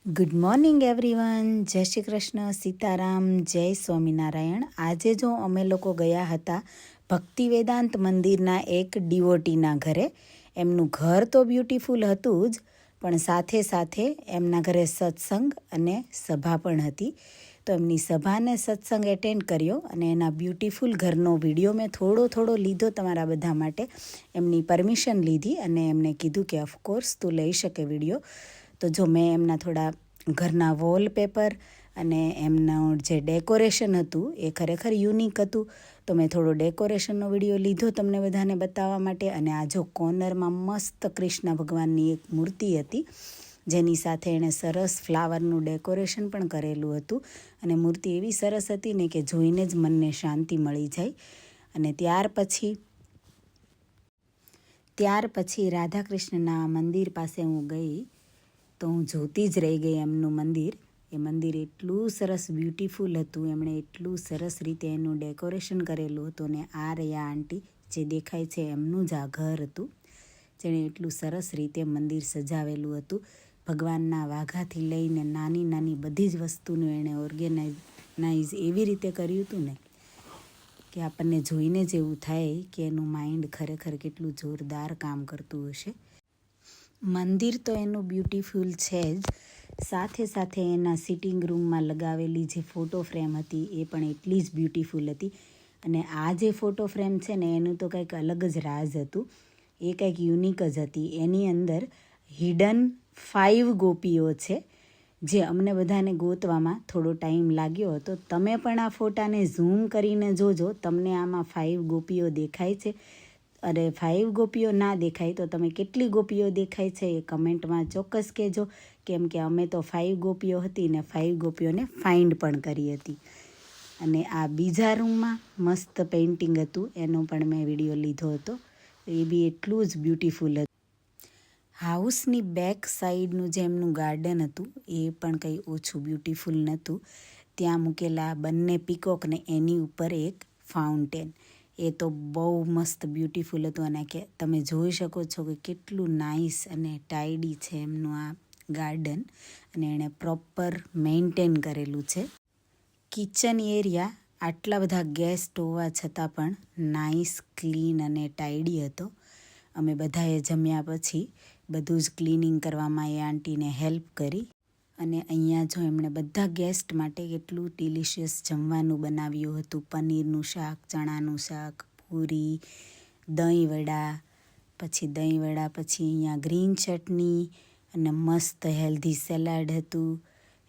Good morning everyone. જય શ્રી કૃષ્ણ, સીતારામ, જય સ્વામિનારાયણ. આજે જો અમે લોકો ગયા હતા ભક્તિ વેદાંત મંદિરના એક ડિવોટીના ઘરે. એમનું ઘર તો બ્યુટીફુલ હતું જ, પણ સાથે સાથે એમના ઘરે સત્સંગ અને સભા પણ હતી. તો એમની સભાને સત્સંગ એટેન્ડ કર્યો અને એના બ્યુટીફુલ ઘરનો વિડીયો મેં થોડો લીધો તમારા બધા માટે. એમની પરમિશન લીધી અને એમને કીધું કે ઓફકોર્સ તું લઈ શકે વિડીયો. તો જો મેં એમના થોડા ઘરના વોલપેપર અને એમનું જે ડેકોરેશન હતું એ ખરેખર યુનિક હતું. તો મેં થોડો ડેકોરેશનનો વિડીયો લીધો તમને બધાને બતાવવા માટે. અને આ જો કોર્નરમાં મસ્ત કૃષ્ણ ભગવાનની એક મૂર્તિ હતી, જેની સાથે એણે સરસ ફ્લાવરનું ડેકોરેશન પણ કરેલું હતું. અને મૂર્તિ એવી સરસ હતી ને કે જોઈને જ મનને શાંતિ મળી જાય. અને ત્યાર પછી રાધા કૃષ્ણના મંદિર પાસે હું ગઈ તો હું જોતી જ રહી ગઈ એમનું મંદિર. એ મંદિર એટલું સરસ બ્યુટીફુલ હતું, એમણે એટલું સરસ રીતે એનું ડેકોરેશન કરેલું હતું. ને આ રહ્યા આંટી, જે દેખાય છે એમનું જ આ ઘર હતું, જેણે એટલું સરસ રીતે મંદિર સજાવેલું હતું. ભગવાનના વાઘાથી લઈને નાની બધી જ વસ્તુનું એણે ઓર્ગેનાઇઝ એવી રીતે કર્યું હતું ને કે આપણને જોઈને જ એવું થાય કે એનું માઇન્ડ ખરેખર કેટલું જોરદાર કામ કરતું હશે. મંદિર તો એનું બ્યુટીફુલ છે જ, સાથે એના સિટિંગ રૂમમાં લગાવેલી જે ફોટો ફ્રેમ હતી એ પણ એટલી જ બ્યુટીફુલ હતી. અને આ જે ફોટો ફ્રેમ છે ને એનું તો કંઈક અલગ જ રાજ હતું, એ કંઈક યુનિક જ હતી. એની અંદર હિડન 5 ગોપીઓ છે, જે અમને બધાને ગોતવામાં થોડો ટાઈમ લાગ્યો હતો. તમે પણ આ ફોટાને ઝૂમ કરીને જોજો, તમને આમાં 5 ગોપીઓ દેખાય છે. અરે 5 ગોપીઓ ના દેખાય તો તમે કેટલી ગોપીઓ દેખાય છે એ કમેન્ટમાં ચોક્કસ કહેજો. કેમ કે અમે તો 5 ગોપીઓ હતી ને 5 ગોપીઓને ફાઇન્ડ પણ કરી હતી. અને આ બીજા રૂમમાં મસ્ત પેઇન્ટિંગ હતું, એનો પણ મેં વિડીયો લીધો હતો. એ બી એટલું જ બ્યુટીફુલ હતું. હાઉસની બેક સાઈડનું જે એમનું ગાર્ડન હતું એ પણ કંઈ ઓછું બ્યુટીફુલ નહોતું. ત્યાં મૂકેલા બંને પીકોક ને એની ઉપર એક ફાઉન્ટેન, એ તો બહુ મસ્ત બ્યુટીફુલ હતું. અને કે તમે જોઈ શકો છો કે કેટલું નાઇસ અને ટાઇડી છે એમનું આ ગાર્ડન, અને એણે પ્રોપર મેન્ટેન કરેલું છે. કિચન એરિયા આટલા બધા ગેસ્ટ હોવા છતાં પણ નાઇસ, ક્લીન અને ટાઇડી હતો. અમે બધાએ જમ્યા પછી બધું જ ક્લિનિંગ કરવામાં એ આંટીને હેલ્પ કરી. અને અહીંયા જો એમણે બધા ગેસ્ટ માટે કેટલું ડિલિશિયસ જમવાનું બનાવ્યું હતું. પનીરનું શાક, ચણાનું શાક, પૂરી, દહીંવડા, પછી અહીંયા ગ્રીન ચટણી અને મસ્ત હેલ્ધી સલાડ હતું.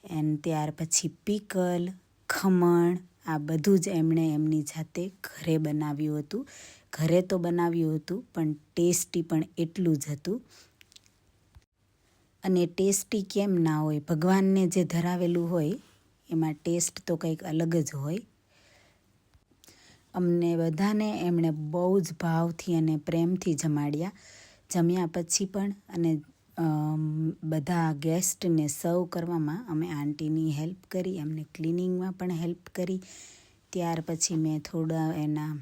એન્ડ ત્યાર પછી પીકલ, ખમણ, આ બધું જ એમણે એમની જાતે ઘરે બનાવ્યું હતું. ઘરે તો બનાવ્યું હતું પણ ટેસ્ટી પણ એટલું જ હતું. અને ટેસ્ટી કેમ ના હોય, ભગવાનને જે ધરાવેલું હોય એમાં ટેસ્ટ તો કંઈક અલગ જ હોય. અમને બધાને એમણે બહુ જ ભાવથી અને પ્રેમથી જમાડ્યા. જમ્યા પછી પણ અને બધા ગેસ્ટને સર્વ કરવામાં અમે આંટીની હેલ્પ કરી, એમને ક્લિનિંગમાં પણ હેલ્પ કરી. ત્યાર પછી મેં થોડા એના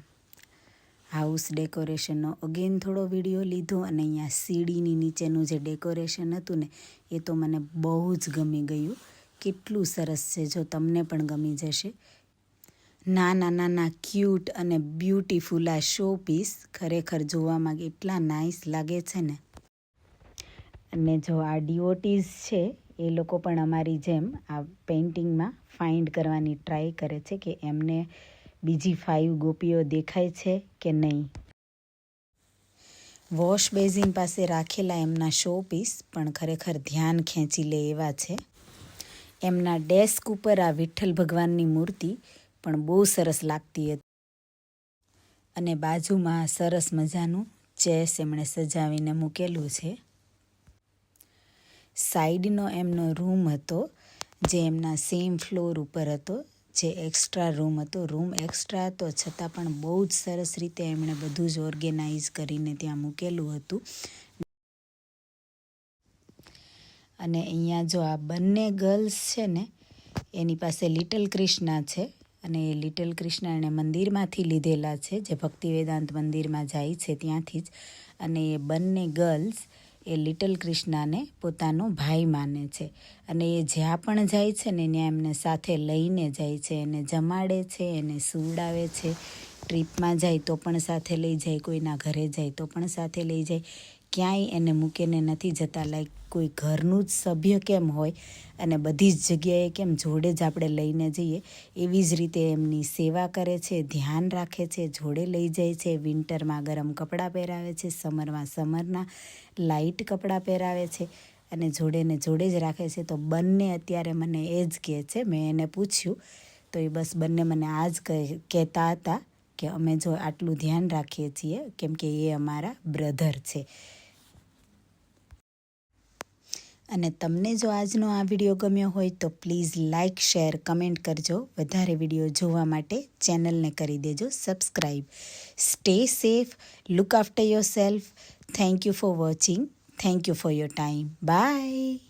હાઉસ ડેકોરેશનનો અગેન થોડો વિડીયો લીધો. અને અહીંયા સીડીની નીચેનું જે ડેકોરેશન હતું ને એ તો મને બહુ જ ગમી ગયું. કેટલું સરસ છે, જો તમને પણ ગમી જશે. નાના ક્યુટ અને બ્યુટીફુલ આ શો પીસ ખરેખર જોવામાં એટલા નાઇસ લાગે છે ને. અને જો આ ડિવોટીઝ છે એ લોકો પણ અમારી જેમ આ પેઇન્ટિંગમાં ફાઇન્ડ કરવાની ટ્રાય કરે છે કે એમને બીજી 5 ગોપીઓ દેખાય છે કે નહીં. વોશ બેઝિન પાસે રાખેલા એમના શો પીસ પણ ખરેખર ધ્યાન ખેંચી લે એવા છે. એમના ડેસ્ક ઉપર આ વિઠ્ઠલ ભગવાનની મૂર્તિ પણ બહુ સરસ લાગતી હતી. અને બાજુમાં સરસ મજાનું ચેસ એમણે સજાવીને મૂકેલું છે. સાઈડનો એમનો રૂમ હતો જે એમના સેમ ફ્લોર ઉપર હતો, જે એક્સ્ટ્રા રૂમ હતો. રૂમ એક્સ્ટ્રા હતો છતાં પણ બહુ જ સરસ રીતે એમણે બધું જ ઓર્ગેનાઇઝ કરીને ત્યાં મૂકેલું હતું. અને અહીંયા જો આ બંને ગર્લ્સ છે ને એની પાસે લિટલ કૃષ્ણા છે. અને એ લિટલ કૃષ્ણા એણે મંદિરમાંથી લીધેલા છે, જે ભક્તિ વેદાંત મંદિરમાં જાય છે ત્યાંથી જ. અને એ બંને ગર્લ્સ એ લિટલ કૃષ્ણાને પોતાનો ભાઈ માને છે અને એ જ્યાં પણ જાય છે ને ત્યાં એમને સાથે લઈને જાય છે, એને જમાડે છે, એને સુવડાવે છે. ટ્રીપમાં જાય તો પણ સાથે લઈ જાય, કોઈના ઘરે જાય તો પણ સાથે લઈ જાય, ક્યાંય એને મૂકીને નથી જતા. લાઈક કોઈ ઘરનું જ સભ્ય કેમ હોય અને બધી જ જગ્યાએ કેમ જોડે જ આપણે લઈને જઈએ, એવી જ રીતે એમની સેવા કરે છે, ધ્યાન રાખે છે, જોડે લઈ જાય છે. વિન્ટરમાં ગરમ કપડાં પહેરાવે છે, સમરમાં સમરના લાઇટ કપડાં પહેરાવે છે અને જોડે ને જોડે જ રાખે છે. તો બંને અત્યારે મને એ જ કહે છે, મેં એને પૂછ્યું તો એ બસ બંને મને આ જ કહેતા હતા કે અમે જો આટલું ધ્યાન રાખીએ છીએ કેમ કે એ અમારા બ્રધર છે. અને તમને જો આજનો આ વિડીયો ગમ્યો હોય તો પ્લીઝ લાઇક, શેર, કમેન્ટ કરજો. વધારે વિડીયો જોવા માટે ચેનલને કરી દેજો subscribe. Stay safe, look after yourself. Thank you for watching. Thank you for your time. By.